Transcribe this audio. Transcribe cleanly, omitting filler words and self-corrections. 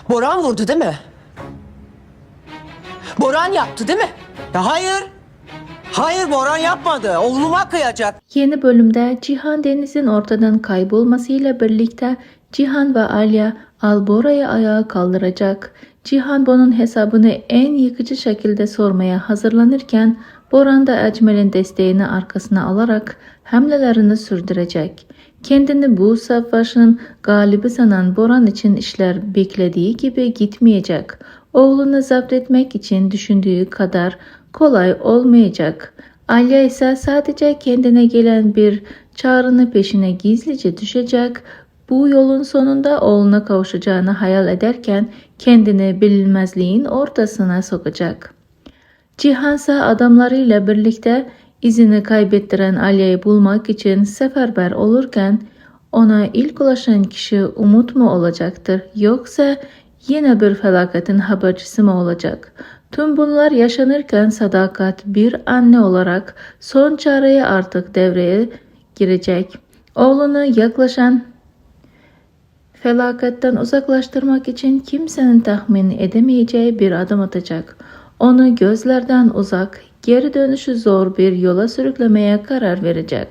Boran vurdu değil mi? Boran yaptı değil mi? Ya hayır. Hayır, Boran yapmadı. Oğluma kıyacak. Yeni bölümde Cihan Deniz'in ortadan kaybolmasıyla birlikte Cihan ve Alya Albora'yı ayağa kaldıracak. Cihan bunun hesabını en yıkıcı şekilde sormaya hazırlanırken Boran da Ecmel'in desteğini arkasına alarak hamlelerini sürdürecek. Kendini bu savaşın galibi sanan Boran için işler beklediği gibi gitmeyecek. Oğlunu zapt etmek için düşündüğü kadar kolay olmayacak. Alya ise sadece kendine gelen bir çağrının peşine gizlice düşecek. Bu yolun sonunda oğluna kavuşacağını hayal ederken kendini bilinmezliğin ortasına sokacak. Cihan ise adamlarıyla birlikte izini kaybettiren Alya'yı bulmak için seferber olurken ona ilk ulaşan kişi Umut mu olacaktır yoksa yine bir felaketin habercisi mi olacak? Tüm bunlar yaşanırken Sadakat bir anne olarak son çareye artık devreye girecek. Oğlunu yaklaşan felaketten uzaklaştırmak için kimsenin tahmin edemeyeceği bir adım atacak. Onu gözlerden uzak, geri dönüşü zor bir yola sürüklemeye karar verecek.